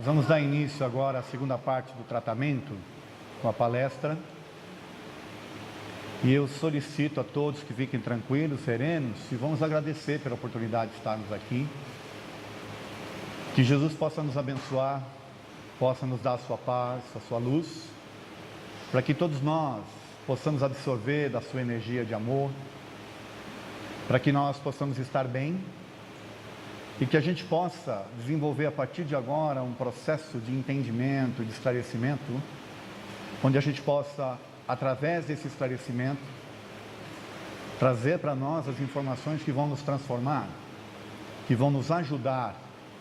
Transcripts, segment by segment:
Nós vamos dar início agora à segunda parte do tratamento, com a palestra. E eu solicito a todos que fiquem tranquilos, serenos, e vamos agradecer pela oportunidade de estarmos aqui. Que Jesus possa nos abençoar, possa nos dar a sua paz, a sua luz, para que todos nós possamos absorver da sua energia de amor, para que nós possamos estar bem e que a gente possa desenvolver a partir de agora um processo de entendimento, de esclarecimento, onde a gente possa, através desse esclarecimento, trazer para nós as informações que vão nos transformar, que vão nos ajudar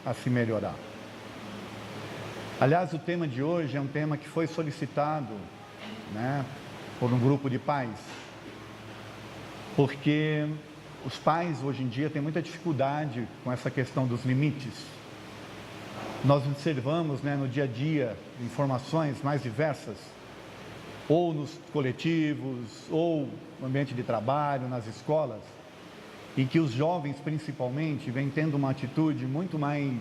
a se melhorar. Aliás, o tema de hoje é um tema que foi solicitado, por um grupo de pais, porque os pais hoje em dia têm muita dificuldade com essa questão dos limites. Nós observamos, no dia a dia, informações mais diversas, ou nos coletivos, ou no ambiente de trabalho, nas escolas, em que os jovens, principalmente, vêm tendo uma atitude muito mais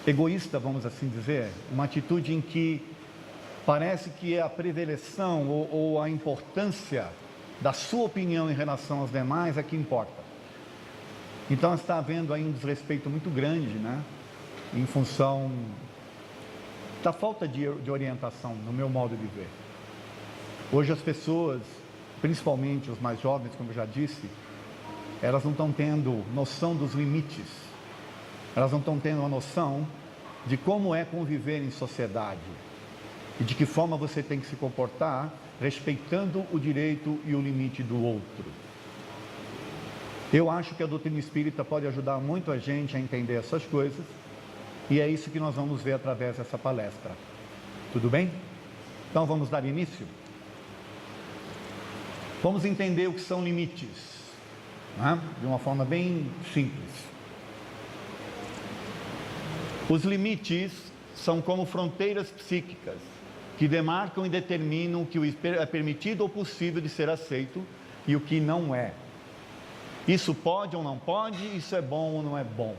egoísta, vamos assim dizer, uma atitude em que parece que a predileção ou a importância da sua opinião em relação aos demais é que importa. Então está havendo aí um desrespeito muito grande, em função da falta de orientação, no meu modo de ver. Hoje as pessoas, principalmente os mais jovens, como eu já disse, elas não estão tendo noção dos limites, elas não estão tendo a noção de como é conviver em sociedade e de que forma você tem que se comportar, respeitando o direito e o limite do outro. Eu acho que a doutrina espírita pode ajudar muito a gente a entender essas coisas, e é isso que nós vamos ver através dessa palestra. Tudo bem? Então vamos dar início? Vamos entender o que são limites, de uma forma bem simples. Os limites são como fronteiras psíquicas que demarcam e determinam o que é permitido ou possível de ser aceito e o que não é. Isso pode ou não pode, isso é bom ou não é bom.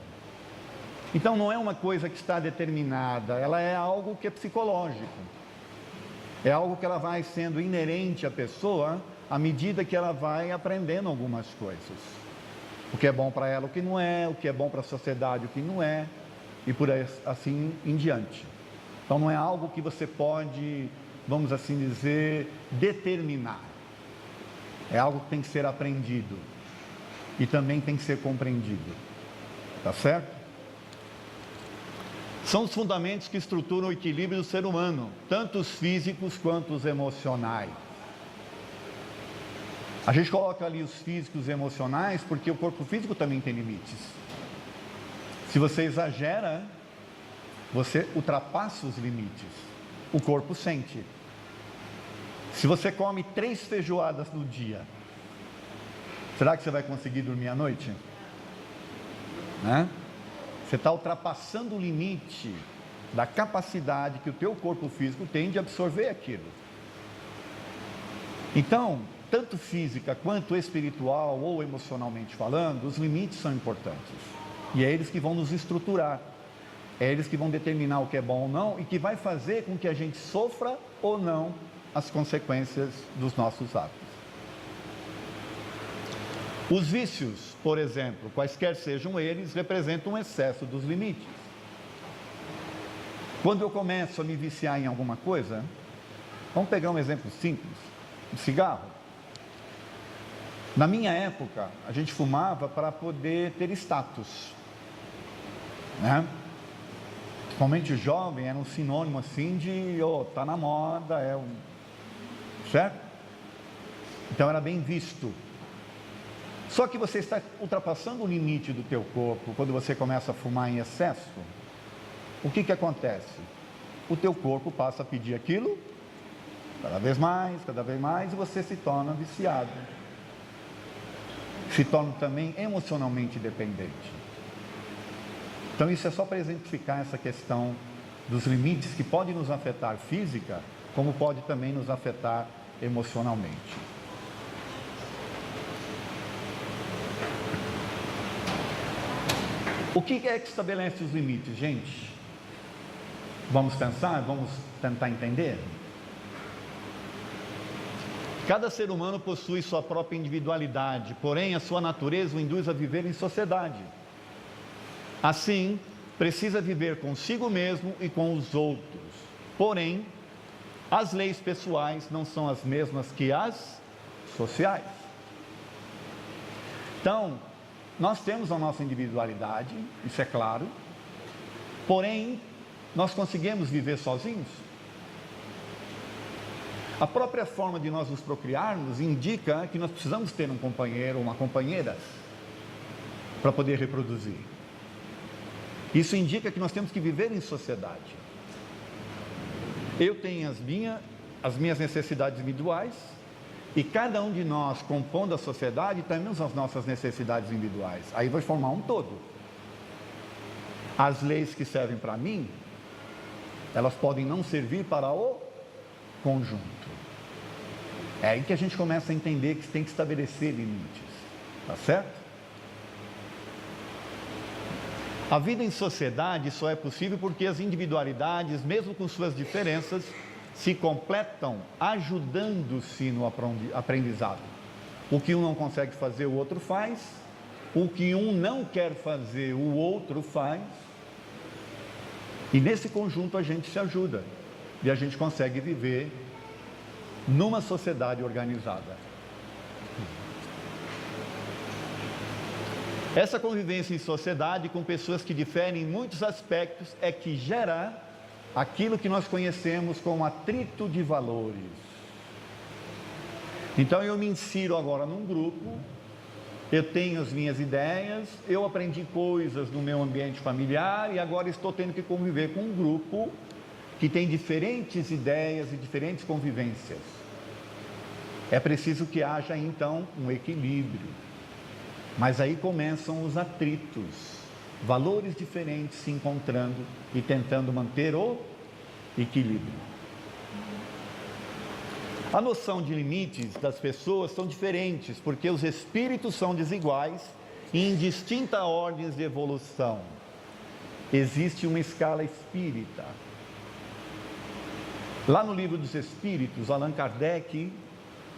Então não é uma coisa que está determinada, ela é algo que é psicológico. É algo que ela vai sendo inerente à pessoa à medida que ela vai aprendendo algumas coisas. O que é bom para ela, o que não é, o que é bom para a sociedade, o que não é, e por aí, assim em diante. Então não é algo que você pode, vamos assim dizer, determinar. É algo que tem que ser aprendido e também tem que ser compreendido. Tá certo? São os fundamentos que estruturam o equilíbrio do ser humano, tanto os físicos quanto os emocionais. A gente coloca ali os físicos e emocionais porque o corpo físico também tem limites. Se você exagera, você ultrapassa os limites. O corpo sente. Se você come 3 feijoadas no dia, será que você vai conseguir dormir à noite? Você está ultrapassando o limite da capacidade que o teu corpo físico tem de absorver aquilo. Então, tanto física quanto espiritual ou emocionalmente falando, os limites são importantes. E é eles que vão nos estruturar. É eles que vão determinar o que é bom ou não e que vai fazer com que a gente sofra ou não as consequências dos nossos atos. Os vícios, por exemplo, quaisquer sejam eles, representam um excesso dos limites. Quando eu começo a me viciar em alguma coisa, vamos pegar um exemplo simples, um cigarro. Na minha época, a gente fumava para poder ter status, Principalmente o jovem era um sinônimo assim de, tá na moda, certo? Então era bem visto. Só que você está ultrapassando o limite do teu corpo quando você começa a fumar em excesso. O que acontece? O teu corpo passa a pedir aquilo cada vez mais e você se torna viciado. Se torna também emocionalmente dependente. Então isso é só para exemplificar essa questão dos limites que podem nos afetar física, como pode também nos afetar emocionalmente. O que é que estabelece os limites, gente? Vamos pensar? Vamos tentar entender? Cada ser humano possui sua própria individualidade, porém a sua natureza o induz a viver em sociedade. Assim, precisa viver consigo mesmo e com os outros. Porém, as leis pessoais não são as mesmas que as sociais. Então, nós temos a nossa individualidade, isso é claro, porém, nós conseguimos viver sozinhos? A própria forma de nós nos procriarmos indica que nós precisamos ter um companheiro ou uma companheira para poder reproduzir. Isso indica que nós temos que viver em sociedade. Eu tenho as minhas necessidades individuais e cada um de nós, compondo a sociedade, temos as nossas necessidades individuais. Aí vai formar um todo. As leis que servem para mim, elas podem não servir para o conjunto. É aí que a gente começa a entender que tem que estabelecer limites, tá certo? A vida em sociedade só é possível porque as individualidades, mesmo com suas diferenças, se completam ajudando-se no aprendizado. O que um não consegue fazer, o outro faz. O que um não quer fazer, o outro faz. E nesse conjunto a gente se ajuda e a gente consegue viver numa sociedade organizada. Essa convivência em sociedade com pessoas que diferem em muitos aspectos é que gera aquilo que nós conhecemos como atrito de valores. Então eu me insiro agora num grupo, eu tenho as minhas ideias, eu aprendi coisas no meu ambiente familiar e agora estou tendo que conviver com um grupo que tem diferentes ideias e diferentes convivências. É preciso que haja então um equilíbrio. Mas aí começam os atritos, valores diferentes se encontrando e tentando manter o equilíbrio. A noção de limites das pessoas são diferentes, porque os espíritos são desiguais e em distintas ordens de evolução. Existe uma escala espírita. Lá no Livro dos Espíritos, Allan Kardec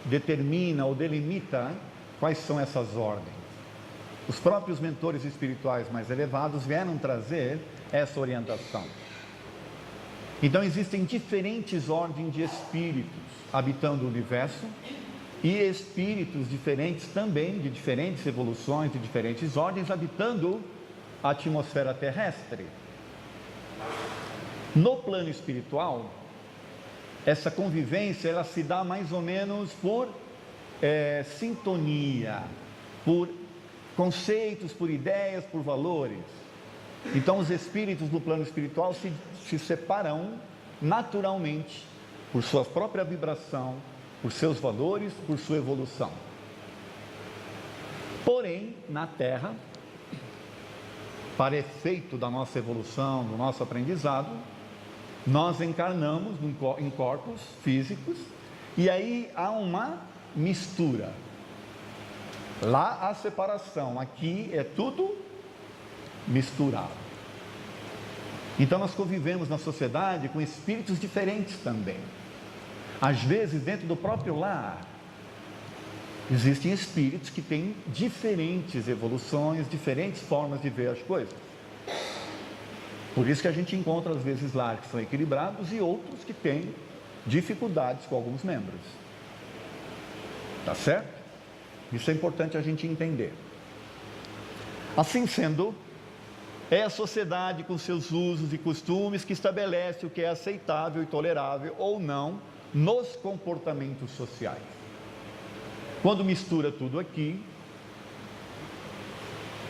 determina ou delimita quais são essas ordens. Os próprios mentores espirituais mais elevados vieram trazer essa orientação. Então existem diferentes ordens de espíritos habitando o universo e espíritos diferentes também, de diferentes evoluções, de diferentes ordens, habitando a atmosfera terrestre. No plano espiritual, essa convivência ela se dá mais ou menos por sintonia, por conceitos, por ideias, por valores. Então os espíritos do plano espiritual se separam naturalmente por sua própria vibração, por seus valores, por sua evolução. Porém, na Terra, para efeito da nossa evolução, do nosso aprendizado, nós encarnamos em corpos físicos e aí há uma mistura. Lá há separação, aqui é tudo misturado. Então nós convivemos na sociedade com espíritos diferentes também. Às vezes dentro do próprio lar existem espíritos que têm diferentes evoluções, diferentes formas de ver as coisas. Por isso que a gente encontra às vezes lares que são equilibrados e outros que têm dificuldades com alguns membros. Tá certo? Isso é importante a gente entender. Assim sendo, é a sociedade com seus usos e costumes que estabelece o que é aceitável e tolerável ou não nos comportamentos sociais. Quando mistura tudo aqui,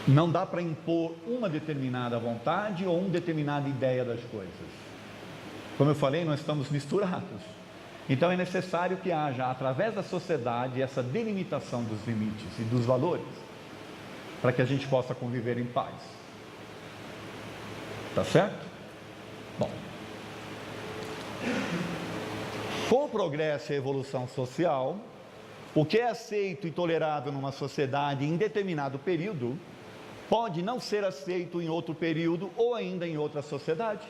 não dá para impor uma determinada vontade ou uma determinada ideia das coisas. Como eu falei, nós estamos misturados. Então é necessário que haja, através da sociedade, essa delimitação dos limites e dos valores, para que a gente possa conviver em paz. Tá certo? Bom. Com o progresso e a evolução social, o que é aceito e tolerável numa sociedade em determinado período, pode não ser aceito em outro período ou ainda em outra sociedade.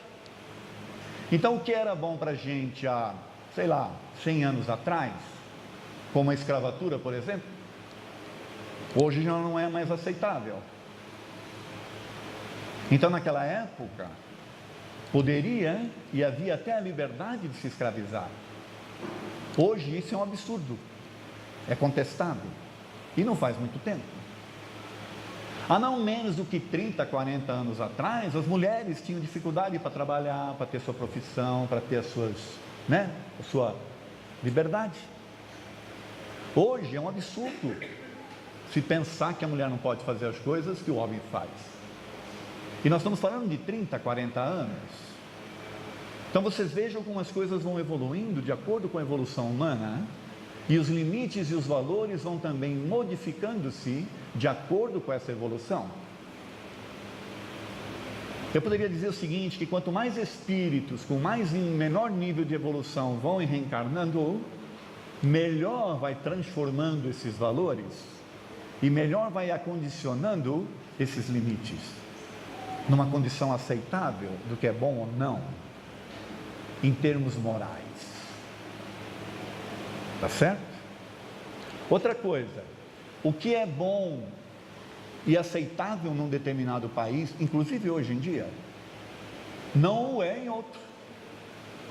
Então, o que era bom para a gente há, 100 anos atrás, como a escravatura, por exemplo, hoje já não é mais aceitável. Então, naquela época, poderia e havia até a liberdade de se escravizar. Hoje isso é um absurdo, é contestado, e não faz muito tempo. Há não menos do que 30, 40 anos atrás, as mulheres tinham dificuldade para trabalhar, para ter sua profissão, para ter a sua liberdade. Hoje é um absurdo se pensar que a mulher não pode fazer as coisas que o homem faz. E nós estamos falando de 30, 40 anos. Então vocês vejam como as coisas vão evoluindo de acordo com a evolução humana, e os limites e os valores vão também modificando-se de acordo com essa evolução. Eu poderia dizer o seguinte, que quanto mais espíritos com menor nível de evolução vão reencarnando, melhor vai transformando esses valores e melhor vai acondicionando esses limites numa condição aceitável do que é bom ou não, em termos morais. Tá certo? Outra coisa, o que é bom e aceitável num determinado país, inclusive hoje em dia, não o é em outro.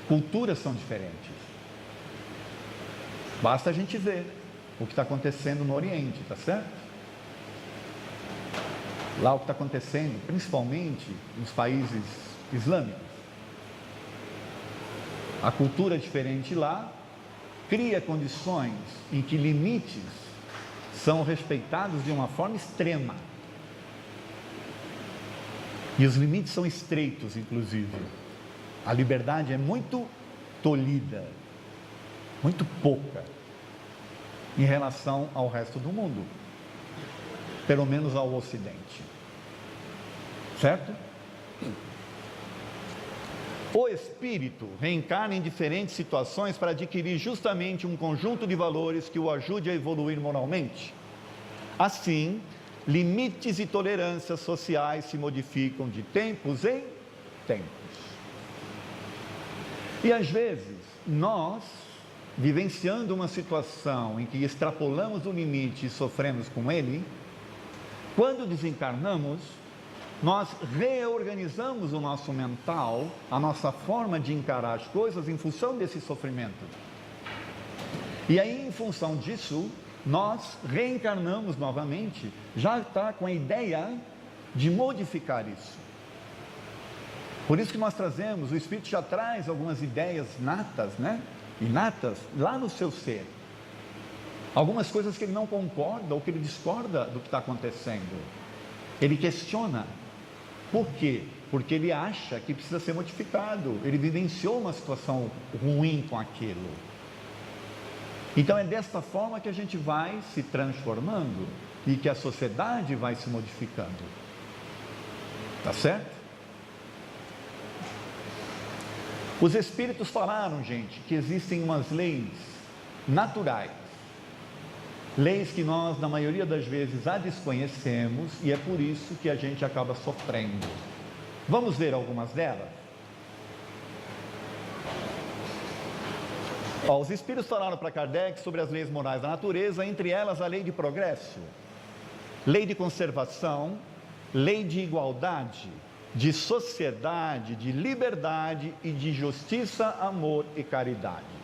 Culturas são diferentes. Basta a gente ver o que está acontecendo no Oriente, tá certo? Lá o que está acontecendo, principalmente nos países islâmicos. A cultura é diferente lá, cria condições em que limites são respeitados de uma forma extrema. E os limites são estreitos, inclusive. A liberdade é muito tolhida, muito pouca, em relação ao resto do mundo, pelo menos ao Ocidente. Certo? O espírito reencarna em diferentes situações para adquirir justamente um conjunto de valores que o ajude a evoluir moralmente. Assim, limites e tolerâncias sociais se modificam de tempos em tempos. E às vezes, nós, vivenciando uma situação em que extrapolamos o limite e sofremos com ele, quando desencarnamos, nós reorganizamos o nosso mental, a nossa forma de encarar as coisas em função desse sofrimento. E aí, em função disso, nós reencarnamos novamente, já está com a ideia de modificar isso. Por isso que nós trazemos, o Espírito já traz algumas ideias natas, inatas, lá no seu ser. Algumas coisas que ele não concorda ou que ele discorda do que está acontecendo. Ele questiona. Por quê? Porque ele acha que precisa ser modificado. Ele vivenciou uma situação ruim com aquilo. Então é desta forma que a gente vai se transformando e que a sociedade vai se modificando. Tá certo? Os espíritos falaram, gente, que existem umas leis naturais. Leis que nós, na maioria das vezes, a desconhecemos e é por isso que a gente acaba sofrendo. Vamos ver algumas delas? Os espíritos falaram para Kardec sobre as leis morais da natureza, entre elas a lei de progresso, lei de conservação, lei de igualdade, de sociedade, de liberdade e de justiça, amor e caridade.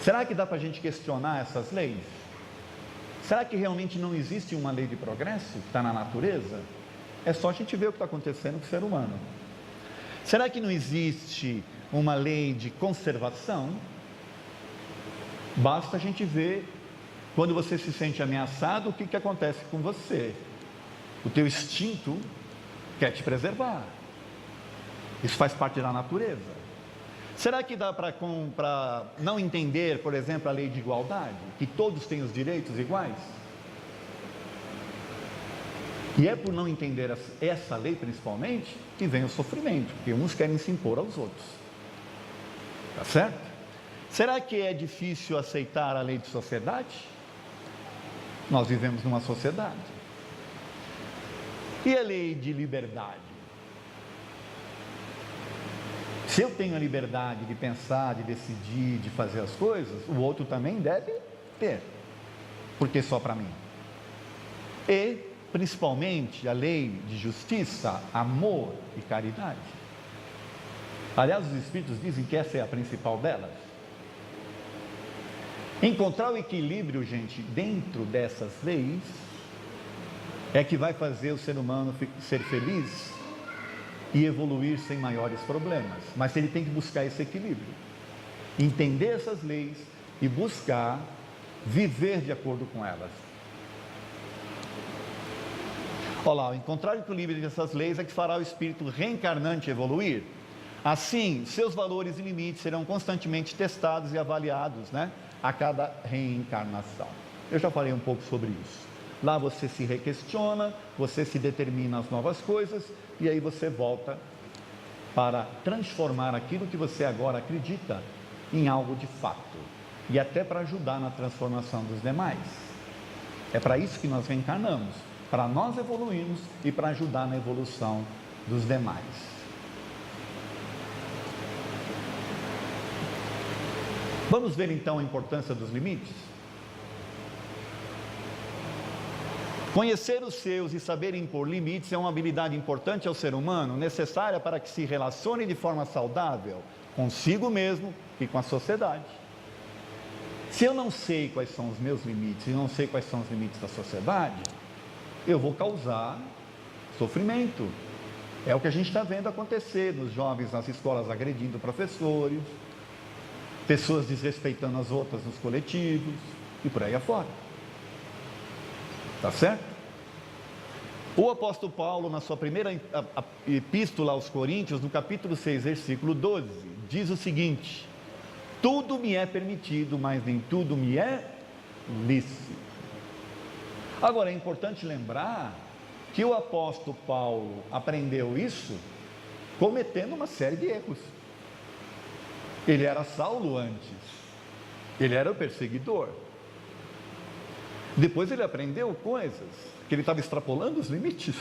Será que dá para a gente questionar essas leis? Será que realmente não existe uma lei de progresso que está na natureza? É só a gente ver o que está acontecendo com o ser humano. Será que não existe uma lei de conservação? Basta a gente ver, quando você se sente ameaçado, o que acontece com você. O teu instinto quer te preservar. Isso faz parte da natureza. Será que dá para não entender, por exemplo, a lei de igualdade? Que todos têm os direitos iguais? E é por não entender essa lei, principalmente, que vem o sofrimento, porque uns querem se impor aos outros. Tá certo? Será que é difícil aceitar a lei de sociedade? Nós vivemos numa sociedade. E a lei de liberdade? Se eu tenho a liberdade de pensar, de decidir, de fazer as coisas, o outro também deve ter. Por que só para mim? E, principalmente, a lei de justiça, amor e caridade. Aliás, os Espíritos dizem que essa é a principal delas. Encontrar o equilíbrio, gente, dentro dessas leis, é que vai fazer o ser humano ser feliz e evoluir sem maiores problemas. Mas ele tem que buscar esse equilíbrio, entender essas leis e buscar viver de acordo com elas. Olha lá, encontrar o equilíbrio dessas leis é que fará o espírito reencarnante evoluir. Assim, seus valores e limites serão constantemente testados e avaliados, a cada reencarnação. Eu já falei um pouco sobre isso. Lá você se requestiona, você se determina as novas coisas e aí você volta para transformar aquilo que você agora acredita em algo de fato e até para ajudar na transformação dos demais. É para isso que nós reencarnamos, para nós evoluirmos e para ajudar na evolução dos demais. Vamos ver então a importância dos limites? Conhecer os seus e saber impor limites é uma habilidade importante ao ser humano, necessária para que se relacione de forma saudável consigo mesmo e com a sociedade. Se eu não sei quais são os meus limites e não sei quais são os limites da sociedade, eu vou causar sofrimento. É o que a gente está vendo acontecer nos jovens nas escolas agredindo professores, pessoas desrespeitando as outras nos coletivos e por aí afora. Está certo? O apóstolo Paulo, na sua primeira epístola aos Coríntios, no capítulo 6, versículo 12, diz o seguinte: tudo me é permitido, mas nem tudo me é lícito. Agora, é importante lembrar que o apóstolo Paulo aprendeu isso cometendo uma série de erros. Ele era Saulo antes, ele era o perseguidor. Depois ele aprendeu coisas, que ele estava extrapolando os limites.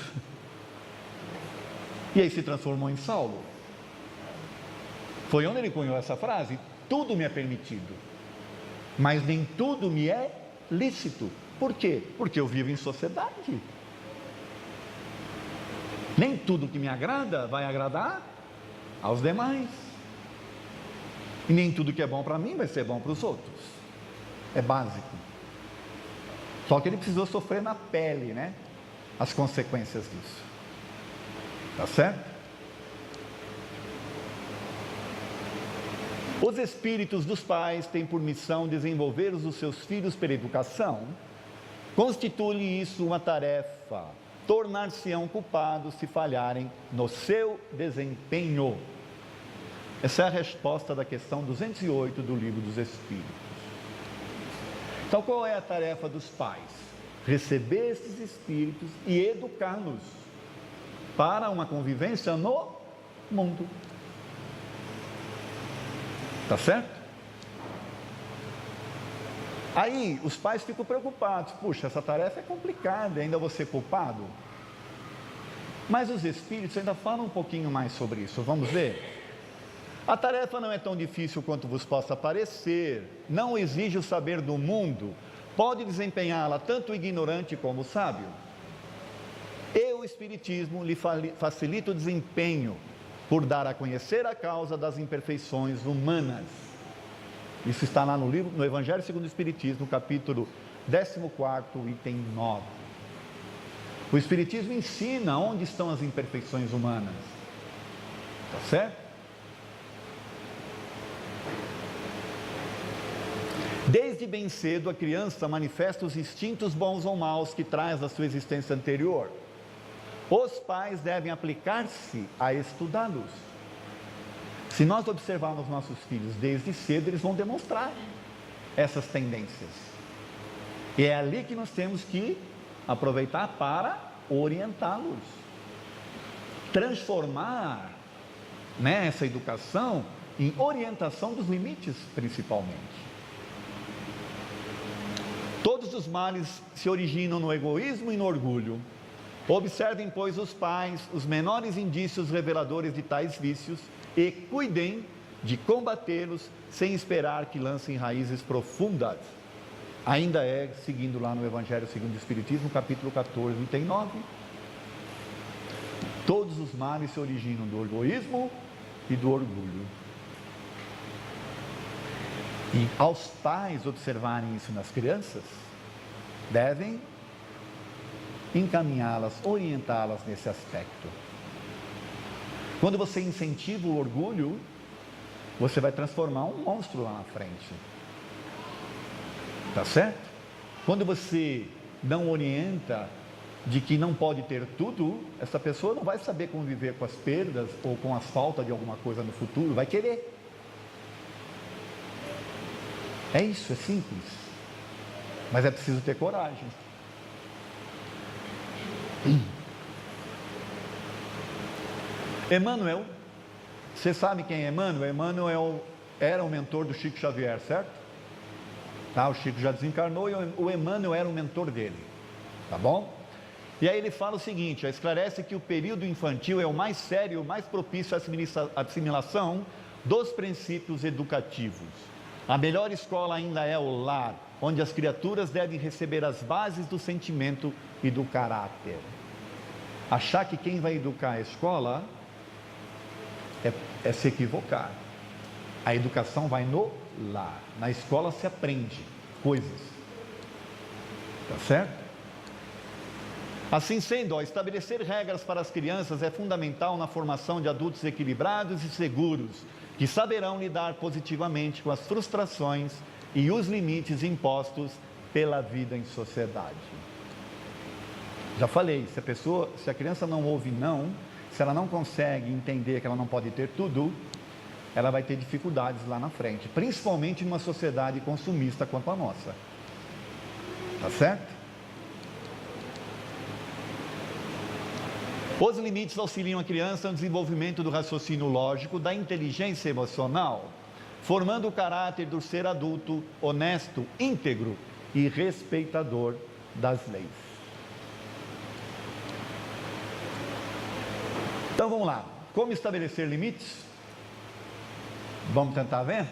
E aí se transformou em Saulo. Foi onde ele cunhou essa frase: tudo me é permitido, mas nem tudo me é lícito. Por quê? Porque eu vivo em sociedade. Nem tudo que me agrada vai agradar aos demais. E nem tudo que é bom para mim vai ser bom para os outros. É básico. Só que ele precisou sofrer na pele, as consequências disso. Tá certo? Os espíritos dos pais têm por missão desenvolver os seus filhos pela educação. Constitui isso uma tarefa. Tornar-se-ão culpados se falharem no seu desempenho. Essa é a resposta da questão 208 do Livro dos Espíritos. Então, qual é a tarefa dos pais? Receber esses espíritos e educá-los para uma convivência no mundo. Tá certo? Aí, os pais ficam preocupados. Puxa, essa tarefa é complicada, ainda vou ser culpado? Mas os espíritos ainda falam um pouquinho mais sobre isso. Vamos ver? A tarefa não é tão difícil quanto vos possa parecer, não exige o saber do mundo, pode desempenhá-la tanto o ignorante como o sábio. E o Espiritismo lhe facilita o desempenho, por dar a conhecer a causa das imperfeições humanas. Isso está lá no livro, no Evangelho segundo o Espiritismo, capítulo 14, item 9. O Espiritismo ensina onde estão as imperfeições humanas. Está certo? Desde bem cedo, a criança manifesta os instintos bons ou maus que traz da sua existência anterior. Os pais devem aplicar-se a estudá-los. Se nós observarmos nossos filhos desde cedo, eles vão demonstrar essas tendências. E é ali que nós temos que aproveitar para orientá-los. Transformar, essa educação em orientação dos limites, principalmente. Todos os males se originam no egoísmo e no orgulho. Observem, pois, os pais, os menores indícios reveladores de tais vícios e cuidem de combatê-los sem esperar que lancem raízes profundas. Ainda seguindo lá no Evangelho segundo o Espiritismo, capítulo 14, item 9. Todos os males se originam do egoísmo e do orgulho. E aos pais observarem isso nas crianças, devem encaminhá-las, orientá-las nesse aspecto. Quando você incentiva o orgulho, você vai transformar um monstro lá na frente. Tá certo? Quando você não orienta de que não pode ter tudo, essa pessoa não vai saber conviver com as perdas ou com a falta de alguma coisa no futuro, vai querer. É isso, é simples. Mas é preciso ter coragem. Emmanuel, você sabe quem é Emmanuel? Emmanuel era o mentor do Chico Xavier, certo? Tá, o Chico já desencarnou e o Emmanuel era o mentor dele, tá bom? E aí ele fala o seguinte, esclarece que o período infantil é o mais sério, o mais propício à assimilação dos princípios educativos. A melhor escola ainda é o lar, onde as criaturas devem receber as bases do sentimento e do caráter. Achar que quem vai educar a escola é se equivocar. A educação vai no lar. Na escola se aprende coisas. Tá certo? Assim sendo, estabelecer regras para as crianças é fundamental na formação de adultos equilibrados e seguros, que saberão lidar positivamente com as frustrações e os limites impostos pela vida em sociedade. Já falei, se a criança não ouve não, se ela não consegue entender que ela não pode ter tudo, ela vai ter dificuldades lá na frente, principalmente numa sociedade consumista quanto a nossa. Tá certo? Os limites auxiliam a criança no desenvolvimento do raciocínio lógico, da inteligência emocional, formando o caráter do ser adulto, honesto, íntegro e respeitador das leis. Então vamos lá, como estabelecer limites? Vamos tentar ver?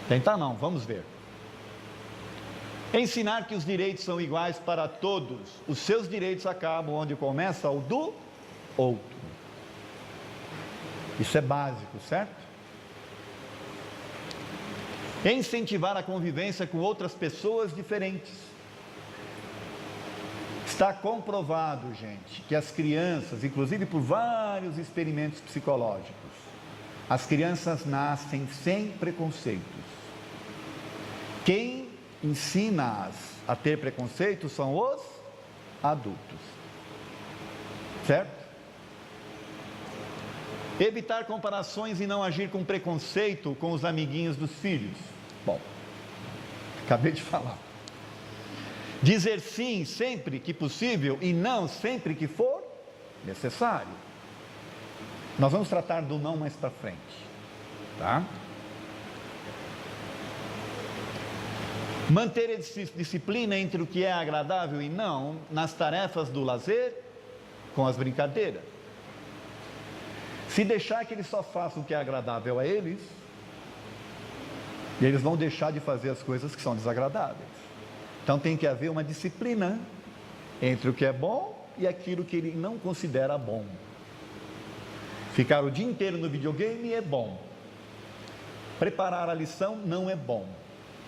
Tentar não, vamos ver. Ensinar que os direitos são iguais para todos. Os seus direitos acabam onde começa o do outro. Isso é básico, certo? Incentivar a convivência com outras pessoas diferentes. Está comprovado, gente, que as crianças, inclusive por vários experimentos psicológicos, as crianças nascem sem preconceitos. Quem ensina-as a ter preconceitos são os adultos. Certo? Evitar comparações e não agir com preconceito com os amiguinhos dos filhos. Bom, acabei de falar. Dizer sim sempre que possível e não sempre que for necessário. Nós vamos tratar do não mais para frente, tá? Manter a disciplina entre o que é agradável e não nas tarefas do lazer com as brincadeiras. Se deixar que eles só façam o que é agradável a eles, eles vão deixar de fazer as coisas que são desagradáveis. Então tem que haver uma disciplina entre o que é bom e aquilo que ele não considera bom. Ficar o dia inteiro no videogame é bom. Preparar a lição não é bom.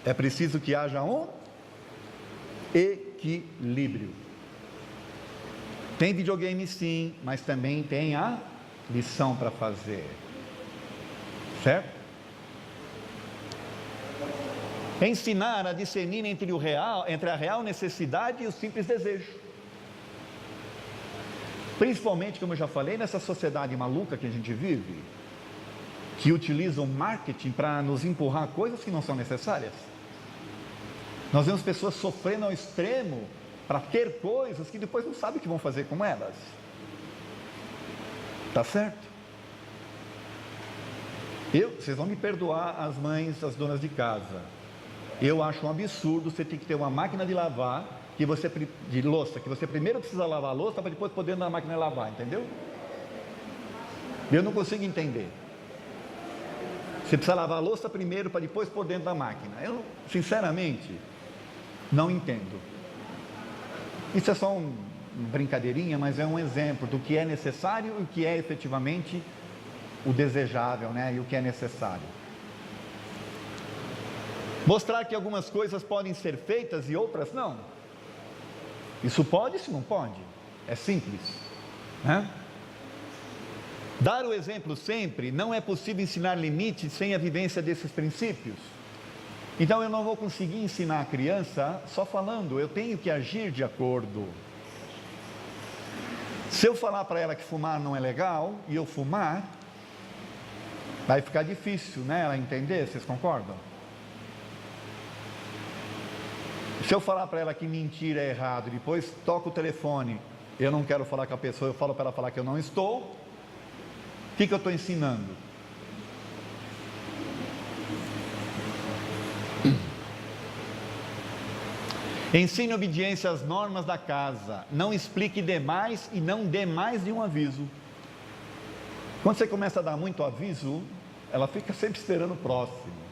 É preciso que haja um equilíbrio. Tem videogame sim, mas também tem a lição para fazer. Certo? Ensinar a discernir entre a real necessidade e o simples desejo. Principalmente, como eu já falei, nessa sociedade maluca que a gente vive, que utiliza o marketing para nos empurrar coisas que não são necessárias. Nós vemos pessoas sofrendo ao extremo para ter coisas que depois não sabem o que vão fazer com elas. Tá certo? Vocês vão me perdoar, as mães, as donas de casa. Eu acho um absurdo você ter que ter uma máquina de lavar de louça, que você primeiro precisa lavar a louça para depois poder na máquina lavar, entendeu? Eu não consigo entender. Você precisa lavar a louça primeiro para depois pôr dentro da máquina. Eu, sinceramente, não entendo. Isso é só uma brincadeirinha, mas é um exemplo do que é necessário e o que é efetivamente o desejável, né? E o que é necessário. Mostrar que algumas coisas podem ser feitas e outras não. Isso pode, isso não pode. É simples, né? Dar o exemplo sempre, não é possível ensinar limites sem a vivência desses princípios. Então eu não vou conseguir ensinar a criança só falando, eu tenho que agir de acordo. Se eu falar para ela que fumar não é legal, e eu fumar, vai ficar difícil, né, ela entender, vocês concordam? Se eu falar para ela que mentir é errado, depois toco o telefone, eu não quero falar com a pessoa, eu falo para ela falar que eu não estou, o que eu estou ensinando? Ensine obediência às normas da casa, não explique demais e não dê mais de um aviso. Quando você começa a dar muito aviso, ela fica sempre esperando o próximo.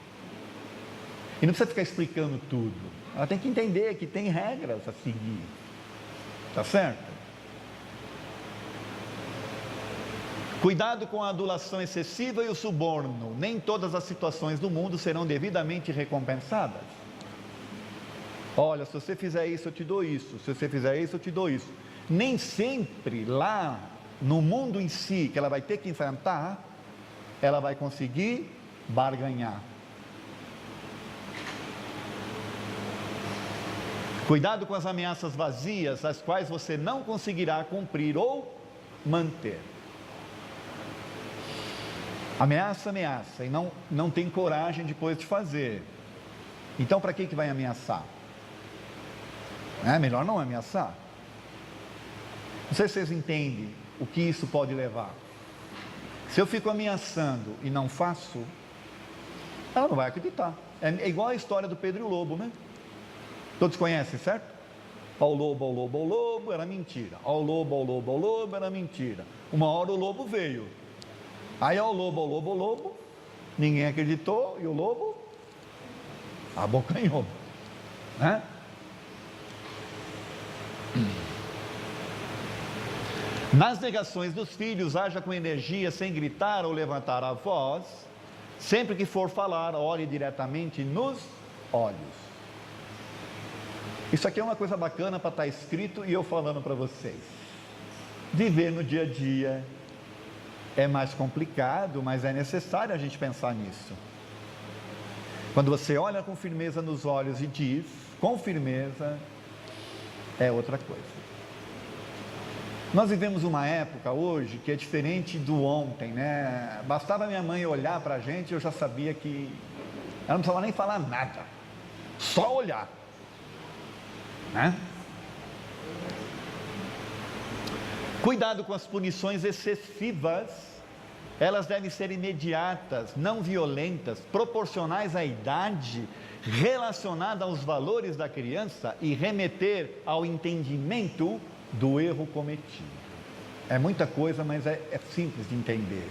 E não precisa ficar explicando tudo. Ela tem que entender que tem regras a seguir. Tá certo? Cuidado com a adulação excessiva e o suborno. Nem todas as situações do mundo serão devidamente recompensadas. Olha, se você fizer isso, eu te dou isso. Se você fizer isso, eu te dou isso. Nem sempre lá no mundo em si, que ela vai ter que enfrentar, ela vai conseguir barganhar. Cuidado com as ameaças vazias, as quais você não conseguirá cumprir ou manter. Ameaça, ameaça, e não tem coragem depois de fazer. Então, para que vai ameaçar? É melhor não ameaçar. Não sei se vocês entendem o que isso pode levar. Se eu fico ameaçando e não faço, ela não vai acreditar. É igual a história do Pedro e o Lobo, né? Todos conhecem, certo? Ao lobo, ao lobo, ao lobo, era mentira. Ao lobo, ao lobo, ao lobo, era mentira. Uma hora o lobo veio. Aí ao lobo, ao lobo, ao lobo, ninguém acreditou e o lobo abocanhou, né? Nas negações dos filhos, haja com energia, sem gritar ou levantar a voz. Sempre que for falar, olhe diretamente nos olhos. Isso aqui é uma coisa bacana para estar escrito e eu falando para vocês. Viver no dia a dia é mais complicado, mas é necessário a gente pensar nisso. Quando você olha com firmeza nos olhos e diz, com firmeza, é outra coisa. Nós vivemos uma época hoje que é diferente do ontem, né? Bastava minha mãe olhar para a gente e eu já sabia que ela não precisava nem falar nada, só olhar, né? Cuidado com as punições excessivas, elas devem ser imediatas, não violentas, proporcionais à idade, relacionada aos valores da criança e remeter ao entendimento do erro cometido. É muita coisa, mas é simples de entender.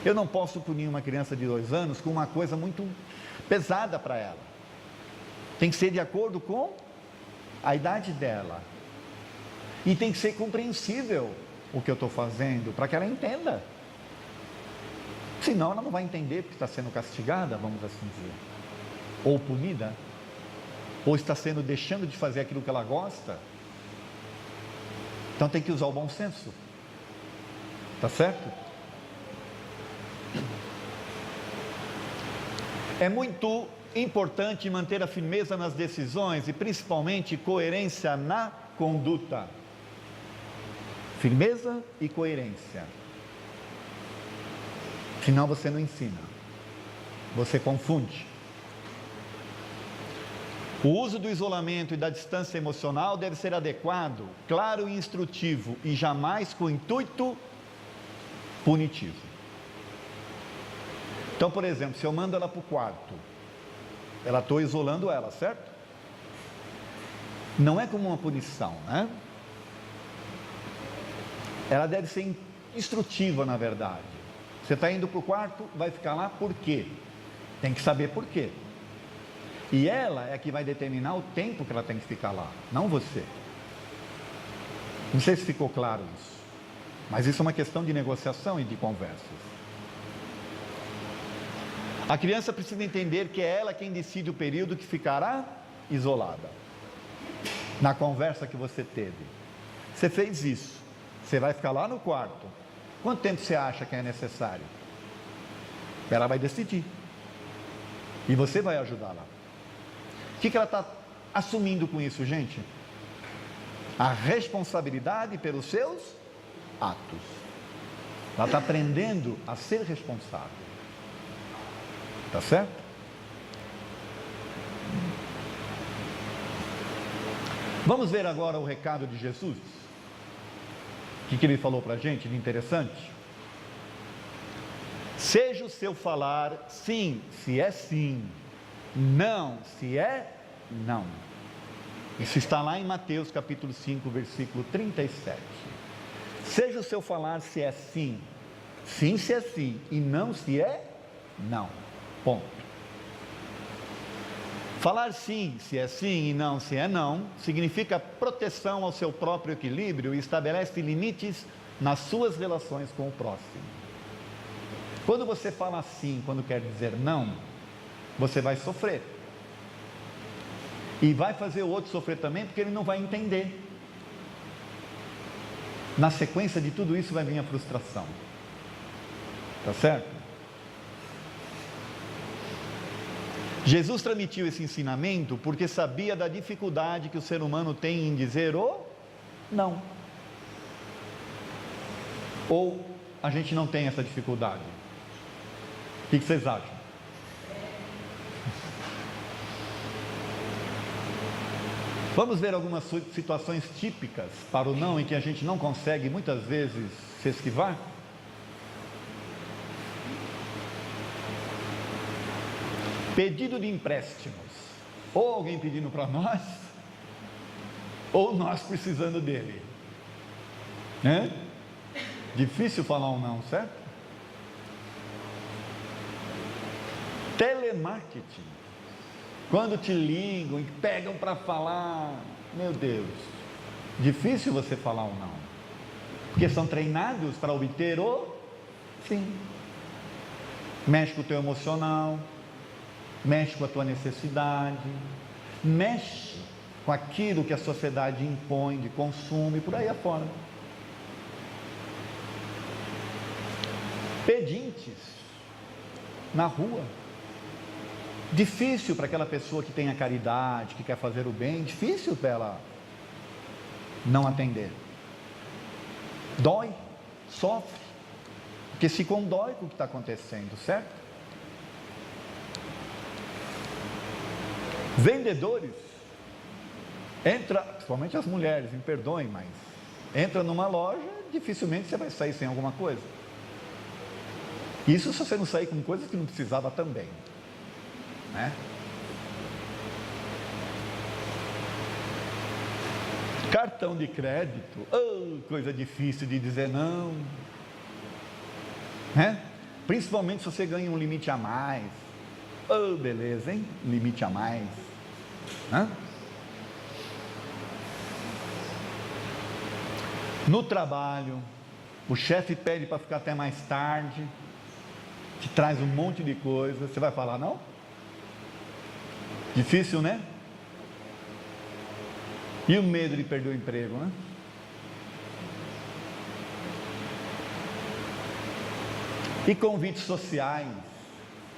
Eu não posso punir uma criança de 2 anos com uma coisa muito pesada para ela. Tem que ser de acordo com a idade dela. E tem que ser compreensível o que eu estou fazendo, para que ela entenda. Senão ela não vai entender porque está sendo castigada, vamos assim dizer. Ou punida. Ou está sendo deixando de fazer aquilo que ela gosta. Então tem que usar o bom senso. Tá certo? É muito importante manter a firmeza nas decisões e principalmente coerência na conduta. Firmeza e coerência. Senão você não ensina. Você confunde. O uso do isolamento e da distância emocional deve ser adequado, claro e instrutivo, e jamais com intuito punitivo. Então, por exemplo, se eu mando ela para o quarto, estou isolando ela, certo? Não é como uma punição, né? Ela deve ser instrutiva, na verdade. Você está indo para o quarto, vai ficar lá por quê? Tem que saber por quê. E ela é que vai determinar o tempo que ela tem que ficar lá, não você. Não sei se ficou claro isso, mas isso é uma questão de negociação e de conversas. A criança precisa entender que é ela quem decide o período que ficará isolada. Na conversa que você teve, você fez isso, você vai ficar lá no quarto. Quanto tempo você acha que é necessário? Ela vai decidir. E você vai ajudar lá. O que ela está assumindo com isso, gente? A responsabilidade pelos seus atos. Ela está aprendendo a ser responsável. Tá certo? Vamos ver agora o recado de Jesus. O que ele falou para a gente de interessante? Seja o seu falar sim, se é sim, não, se é não. Isso está lá em Mateus capítulo 5, versículo 37. Seja o seu falar se é sim, sim se é sim, e não se é não. Ponto. Falar sim se é sim e não se é não, significa proteção ao seu próprio equilíbrio e estabelece limites nas suas relações com o próximo. Quando você fala sim, quando quer dizer não, você vai sofrer. E vai fazer o outro sofrer também, porque ele não vai entender. Na sequência de tudo isso vai vir a frustração. Tá certo? Jesus transmitiu esse ensinamento porque sabia da dificuldade que o ser humano tem em dizer o não. Ou a gente não tem essa dificuldade? O que vocês acham? Vamos ver algumas situações típicas para o não, em que a gente não consegue muitas vezes se esquivar? Pedido de empréstimos, ou alguém pedindo para nós, ou nós precisando dele. Difícil falar um não, certo? Telemarketing, quando te ligam e pegam para falar, meu Deus, difícil você falar um não, porque são treinados para obter o sim. Mexe com o teu emocional, mexe com a tua necessidade, mexe com aquilo que a sociedade impõe de consumo e por aí afora. Pedintes na rua, difícil para aquela pessoa que tem a caridade, que quer fazer o bem, difícil para ela não atender. Dói, sofre, porque se condói com o que está acontecendo, certo? Vendedores, principalmente as mulheres, me perdoem, mas entra numa loja, dificilmente você vai sair sem alguma coisa. Isso se você não sair com coisas que não precisava também, né? Cartão de crédito, coisa difícil de dizer não, né? Principalmente se você ganha um limite a mais. Beleza, hein? Limite a mais. No trabalho, o chefe pede para ficar até mais tarde, te traz um monte de coisa, você vai falar não? Difícil, né? E o medo de perder o emprego, né? E convites sociais,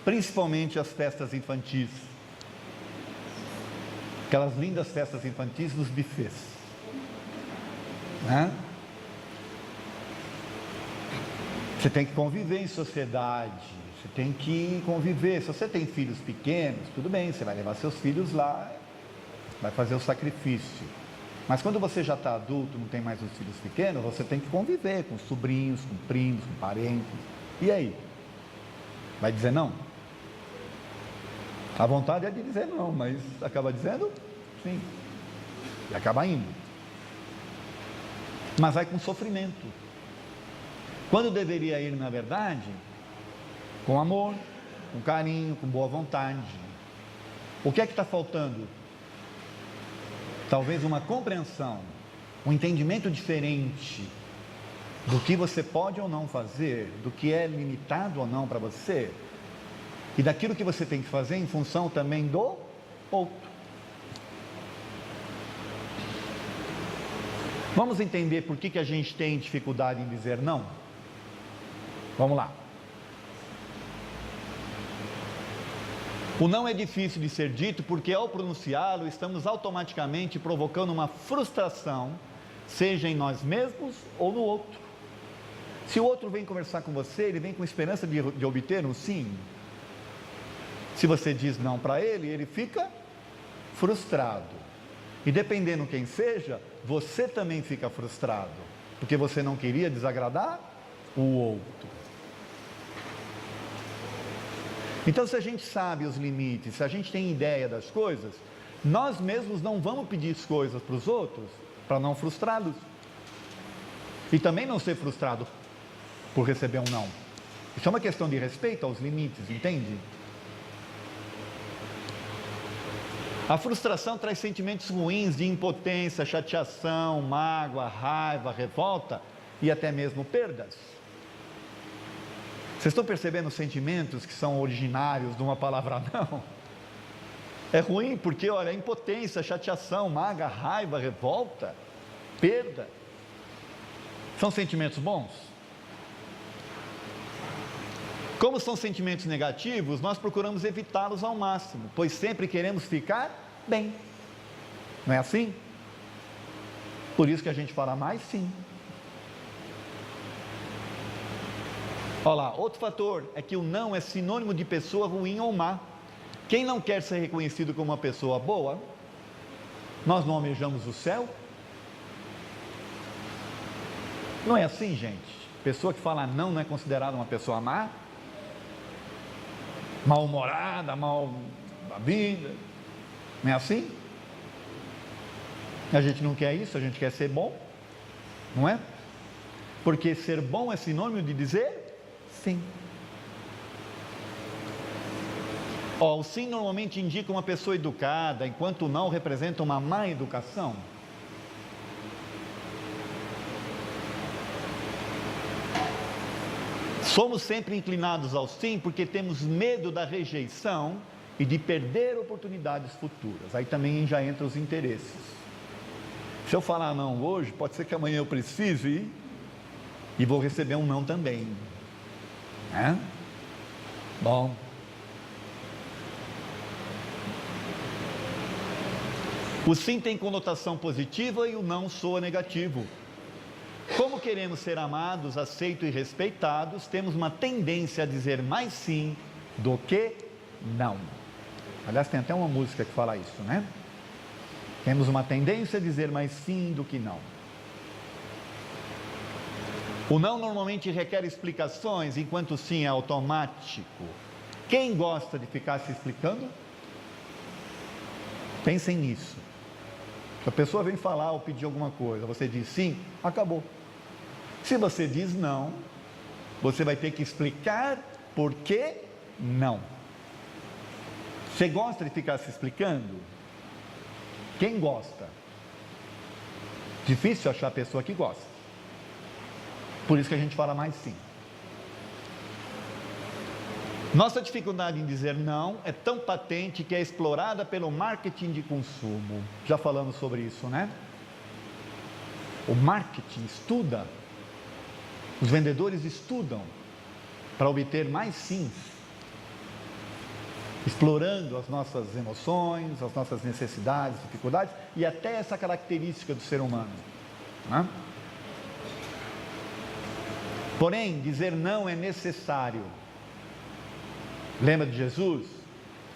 principalmente as festas infantis, aquelas lindas festas infantis nos buffets, né? Você tem que conviver em sociedade, você tem que conviver. Se você tem filhos pequenos, tudo bem, você vai levar seus filhos lá, vai fazer o sacrifício. Mas quando você já está adulto, não tem mais os filhos pequenos, você tem que conviver com sobrinhos, com primos, com parentes. E aí? Vai dizer não? A vontade é de dizer não, mas acaba dizendo sim. E acaba indo. Mas vai com sofrimento. Quando deveria ir, na verdade, com amor, com carinho, com boa vontade. O que é que está faltando? Talvez uma compreensão, um entendimento diferente do que você pode ou não fazer, do que é limitado ou não para você, e daquilo que você tem que fazer em função também do outro. Vamos entender por que a gente tem dificuldade em dizer não? Vamos lá. O não é difícil de ser dito porque ao pronunciá-lo estamos automaticamente provocando uma frustração, seja em nós mesmos ou no outro. Se o outro vem conversar com você, ele vem com esperança de obter um sim. Se você diz não para ele, ele fica frustrado. E dependendo quem seja, você também fica frustrado, porque você não queria desagradar o outro. Então, se a gente sabe os limites, se a gente tem ideia das coisas, nós mesmos não vamos pedir as coisas para os outros, para não frustrá-los. E também não ser frustrado por receber um não. Isso é uma questão de respeito aos limites, entende? A frustração traz sentimentos ruins de impotência, chateação, mágoa, raiva, revolta e até mesmo perdas. Vocês estão percebendo os sentimentos que são originários de uma palavra não? É ruim porque, olha, impotência, chateação, mágoa, raiva, revolta, perda. São sentimentos bons? Como são sentimentos negativos, nós procuramos evitá-los ao máximo, pois sempre queremos ficar bem. Não é assim? Por isso que a gente fala mais sim. Olha lá, outro fator é que o não é sinônimo de pessoa ruim ou má. Quem não quer ser reconhecido como uma pessoa boa, nós não almejamos o céu? Não é assim, gente? Pessoa que fala não é considerada uma pessoa má? Mal-humorada, mal da vida? Não é assim? A gente não quer isso, a gente quer ser bom, não é? Porque ser bom é sinônimo de dizer sim. O sim normalmente indica uma pessoa educada, enquanto o não representa uma má educação. Somos sempre inclinados ao sim porque temos medo da rejeição e de perder oportunidades futuras. Aí também já entra os interesses. Se eu falar não hoje, pode ser que amanhã eu precise ir e vou receber um não também. É? Bom. O sim tem conotação positiva e o não soa negativo. Como queremos ser amados, aceitos e respeitados, temos uma tendência a dizer mais sim do que não. Aliás, tem até uma música que fala isso, né? Temos uma tendência a dizer mais sim do que não. O não normalmente requer explicações, enquanto o sim é automático. Quem gosta de ficar se explicando? Pensem nisso. Se a pessoa vem falar ou pedir alguma coisa, você diz sim, acabou. Se você diz não, você vai ter que explicar por que não. Você gosta de ficar se explicando? Quem gosta? Difícil achar a pessoa que gosta. Por isso que a gente fala mais sim. Nossa dificuldade em dizer não é tão patente que é explorada pelo marketing de consumo. Já falamos sobre isso, né? O marketing estuda, os vendedores estudam para obter mais sims, explorando as nossas emoções, as nossas necessidades, dificuldades e até essa característica do ser humano, né? Porém, dizer não é necessário. Lembra de Jesus?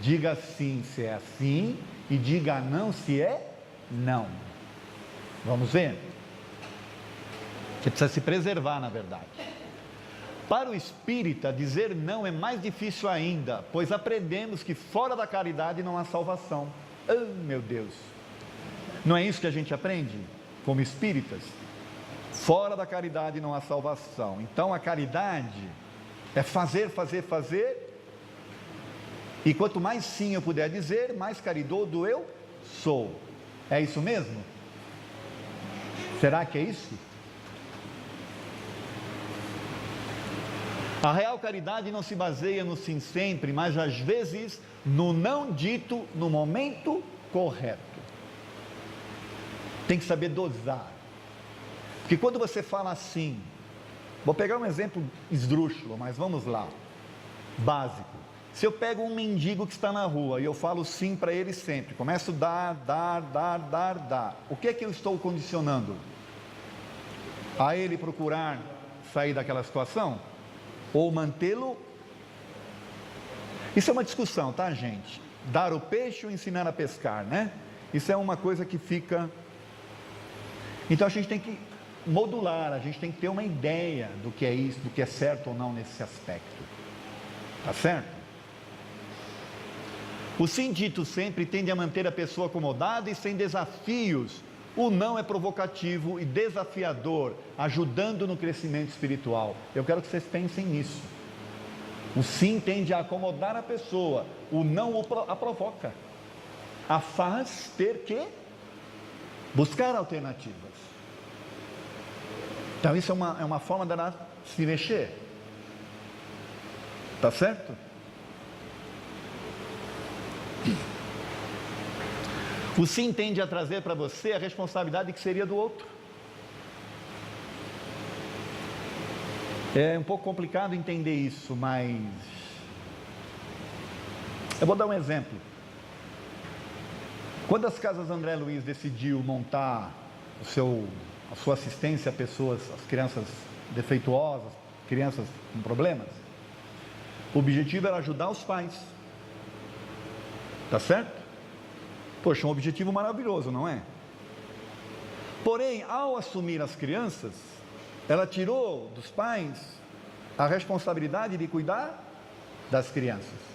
Diga sim se é sim e diga não se é não. Vamos ver? Você precisa se preservar, na verdade. Para o espírita, dizer não é mais difícil ainda, pois aprendemos que fora da caridade não há salvação. Oh, meu Deus! Não é isso que a gente aprende como espíritas? Fora da caridade não há salvação. Então a caridade é fazer, fazer, fazer. E quanto mais sim eu puder dizer, mais caridoso eu sou. É isso mesmo? Será que é isso? A real caridade não se baseia no sim sempre, mas às vezes no não dito no momento correto. Tem que saber dosar. Porque quando você fala assim, vou pegar um exemplo esdrúxulo, mas vamos lá, básico. Se eu pego um mendigo que está na rua e eu falo sim para ele sempre, começo a dar, o que é que eu estou condicionando? A ele procurar sair daquela situação? Ou mantê-lo? Isso é uma discussão, tá, gente? Dar o peixe ou ensinar a pescar, né? Isso é uma coisa que fica... Então a gente tem que modular, a gente tem que ter uma ideia do que é isso, do que é certo ou não nesse aspecto. Tá certo? O sim dito sempre tende a manter a pessoa acomodada e sem desafios. O não é provocativo e desafiador, ajudando no crescimento espiritual. Eu quero que vocês pensem nisso. O sim tende a acomodar a pessoa, o não a provoca. A faz ter que buscar alternativas. Então isso é uma forma dela se mexer. Tá certo? O sim tende a trazer para você a responsabilidade que seria do outro. É um pouco complicado entender isso, mas eu vou dar um exemplo. Quando as Casas André Luiz decidiu montar a sua assistência a pessoas, as crianças defeituosas, crianças com problemas, o objetivo era ajudar os pais. Tá certo? Poxa, um objetivo maravilhoso, não é? Porém, ao assumir as crianças, ela tirou dos pais a responsabilidade de cuidar das crianças.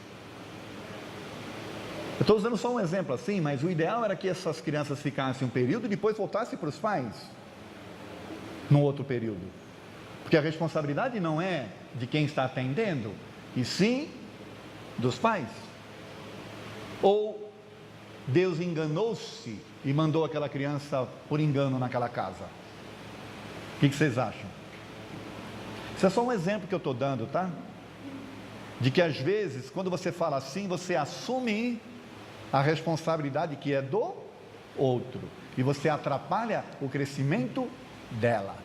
Eu estou usando só um exemplo assim, mas o ideal era que essas crianças ficassem um período e depois voltassem para os pais, num outro período. Porque a responsabilidade não é de quem está atendendo, e sim dos pais. Ou Deus enganou-se e mandou aquela criança por engano naquela casa? O que vocês acham? Isso é só um exemplo que eu estou dando, tá? De que às vezes, quando você fala assim, você assume a responsabilidade que é do outro. E você atrapalha o crescimento dela.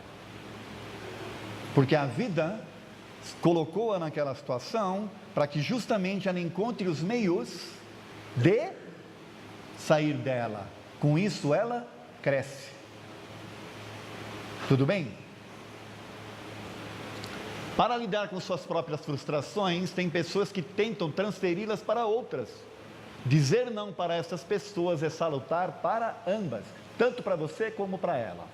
Porque a vida colocou-a naquela situação para que justamente ela encontre os meios de sair dela. Com isso ela cresce. Tudo bem? Para lidar com suas próprias frustrações, tem pessoas que tentam transferi-las para outras. Dizer não para essas pessoas é salutar para ambas, tanto para você como para ela.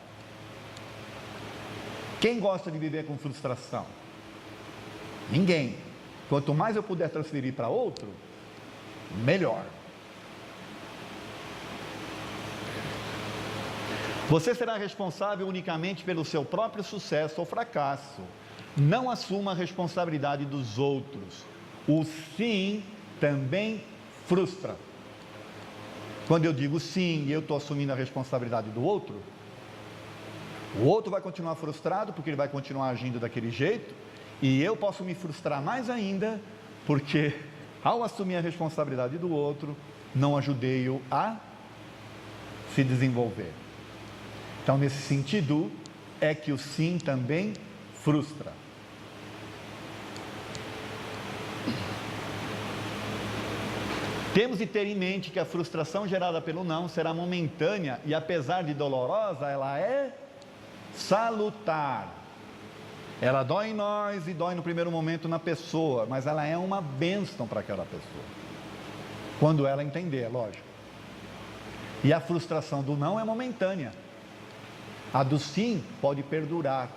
Quem gosta de viver com frustração? Ninguém. Quanto mais eu puder transferir para outro, melhor. Você será responsável unicamente pelo seu próprio sucesso ou fracasso. Não assuma a responsabilidade dos outros. O sim também frustra. Quando eu digo sim e eu estou assumindo a responsabilidade do outro, o outro vai continuar frustrado porque ele vai continuar agindo daquele jeito, e eu posso me frustrar mais ainda porque ao assumir a responsabilidade do outro, não ajudei-o a se desenvolver. Então, nesse sentido, é que o sim também frustra. Temos de ter em mente que a frustração gerada pelo não será momentânea e, apesar de dolorosa, ela é salutar. Ela dói em nós e dói no primeiro momento na pessoa, mas ela é uma bênção para aquela pessoa. Quando ela entender, é lógico. E a frustração do não é momentânea. A do sim pode perdurar.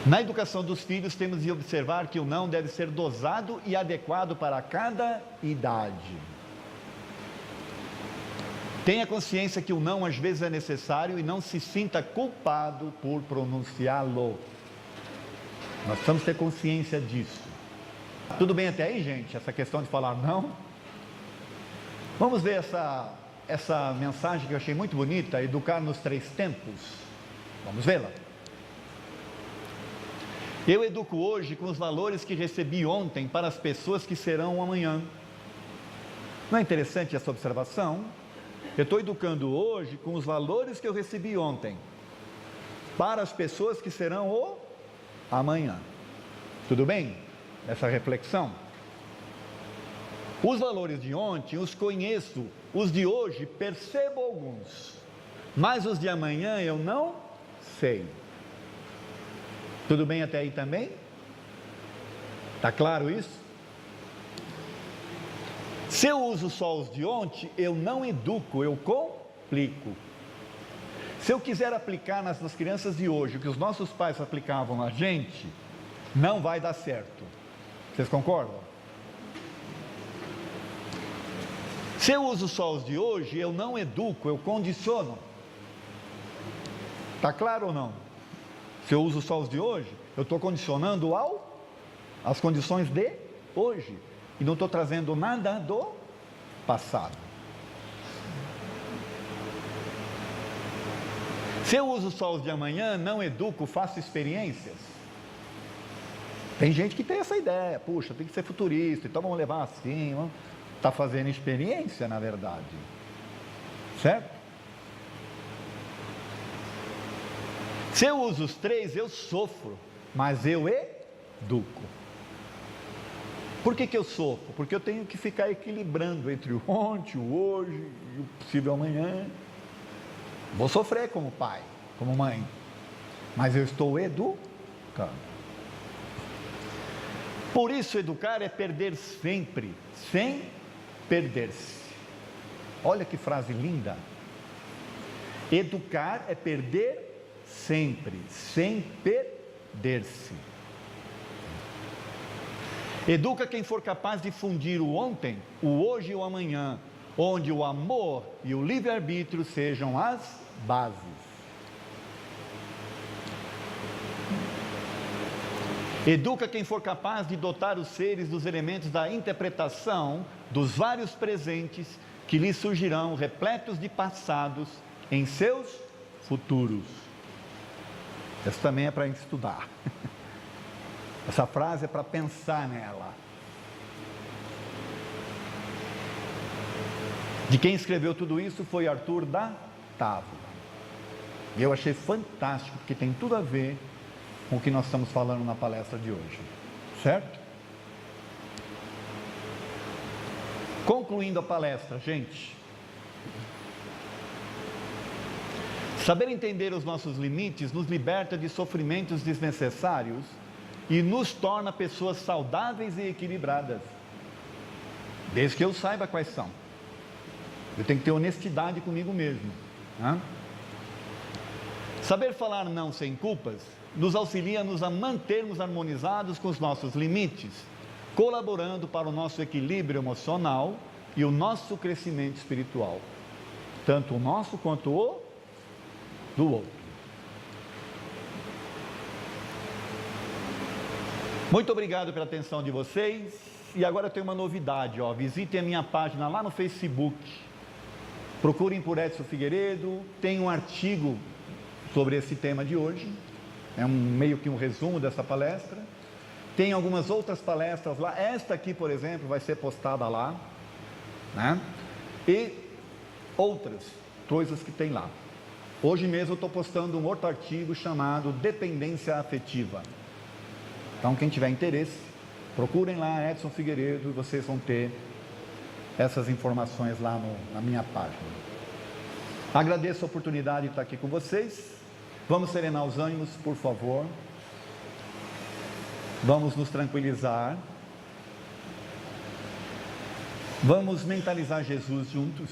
Na educação dos filhos, temos de observar que o não deve ser dosado e adequado para cada idade. Tenha consciência que o não às vezes é necessário e não se sinta culpado por pronunciá-lo. Nós precisamos ter consciência disso. Tudo bem até aí, gente? Essa questão de falar não? Vamos ver essa mensagem que eu achei muito bonita, educar nos 3 tempos. Vamos vê-la. Eu educo hoje com os valores que recebi ontem para as pessoas que serão amanhã. Não é interessante essa observação? Eu estou educando hoje com os valores que eu recebi ontem para as pessoas que serão o amanhã. Tudo bem? Essa reflexão. Os valores de ontem os conheço, os de hoje percebo alguns, mas os de amanhã eu não sei. Tudo bem até aí também? Está claro isso? Se eu uso só os de ontem, eu não educo, eu complico. Se eu quiser aplicar nas crianças de hoje o que os nossos pais aplicavam a gente, não vai dar certo. Vocês concordam? Se eu uso só os de hoje, eu não educo, eu condiciono. Está claro ou não? Se eu uso só os de hoje, eu estou condicionando às condições de hoje. E não estou trazendo nada do passado. Se eu uso só os de amanhã, não educo, faço experiências. Tem gente que tem essa ideia, puxa, tem que ser futurista, então vamos levar assim, está fazendo experiência na verdade, certo? Se eu uso os 3, eu sofro, mas eu educo. Por que eu sofro? Porque eu tenho que ficar equilibrando entre o ontem, o hoje e o possível amanhã. Vou sofrer como pai, como mãe, mas eu estou educando. Por isso, educar é perder sempre, sem perder-se. Olha que frase linda. Educar é perder sempre, sem perder-se. Educa quem for capaz de fundir o ontem, o hoje e o amanhã, onde o amor e o livre-arbítrio sejam as bases. Educa quem for capaz de dotar os seres dos elementos da interpretação dos vários presentes que lhes surgirão repletos de passados em seus futuros. Essa também é para estudar. Essa frase é para pensar nela. De quem escreveu tudo isso foi Arthur da Távola. E eu achei fantástico, porque tem tudo a ver com o que nós estamos falando na palestra de hoje. Certo? Concluindo a palestra, gente. Saber entender os nossos limites nos liberta de sofrimentos desnecessários e nos torna pessoas saudáveis e equilibradas. Desde que eu saiba quais são. Eu tenho que ter honestidade comigo mesmo. Saber falar não sem culpas nos auxilia-nos a mantermos harmonizados com os nossos limites, colaborando para o nosso equilíbrio emocional e o nosso crescimento espiritual. Tanto o nosso quanto o do outro. Muito obrigado pela atenção de vocês. E agora eu tenho uma novidade, visitem a minha página lá no Facebook. Procurem por Edson Figueiredo, tem um artigo sobre esse tema de hoje. É meio que um resumo dessa palestra. Tem algumas outras palestras lá. Esta aqui, por exemplo, vai ser postada lá, né? E outras coisas que tem lá. Hoje mesmo eu estou postando um outro artigo chamado Dependência Afetiva. Então, quem tiver interesse, procurem lá Edson Figueiredo e vocês vão ter essas informações lá na minha página. Agradeço a oportunidade de estar aqui com vocês. Vamos serenar os ânimos, por favor. Vamos nos tranquilizar. Vamos mentalizar Jesus juntos.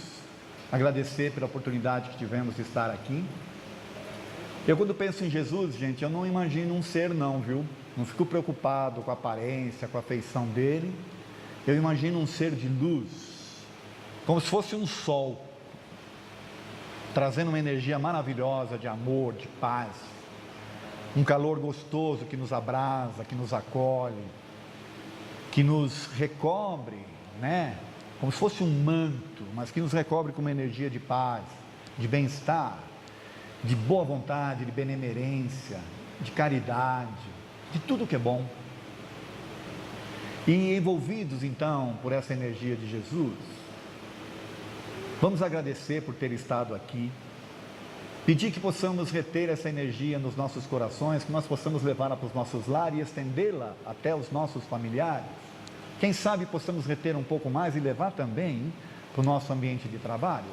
Agradecer pela oportunidade que tivemos de estar aqui. Eu, quando penso em Jesus, gente, eu não imagino um ser não, viu? Não fico preocupado com a aparência, com a feição dele. Eu imagino um ser de luz, como se fosse um sol, trazendo uma energia maravilhosa de amor, de paz, um calor gostoso que nos abrasa, que nos acolhe, que nos recobre, né? Como se fosse um manto, mas que nos recobre com uma energia de paz, de bem-estar, de boa vontade, de benemerência, de caridade, de tudo que é bom. E envolvidos então por essa energia de Jesus, vamos agradecer por ter estado aqui, pedir que possamos reter essa energia nos nossos corações, que nós possamos levá-la para os nossos lares e estendê-la até os nossos familiares. Quem sabe possamos reter um pouco mais e levar também para o nosso ambiente de trabalho.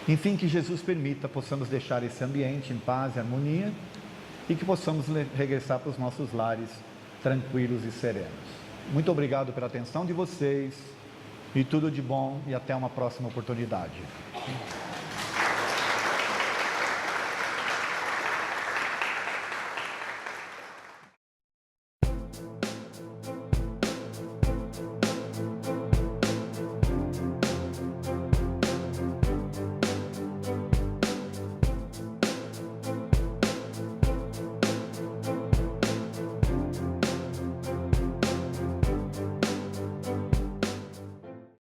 Enfim, que Jesus permita, possamos deixar esse ambiente em paz e harmonia e que possamos regressar para os nossos lares tranquilos e serenos. Muito obrigado pela atenção de vocês e tudo de bom e até uma próxima oportunidade.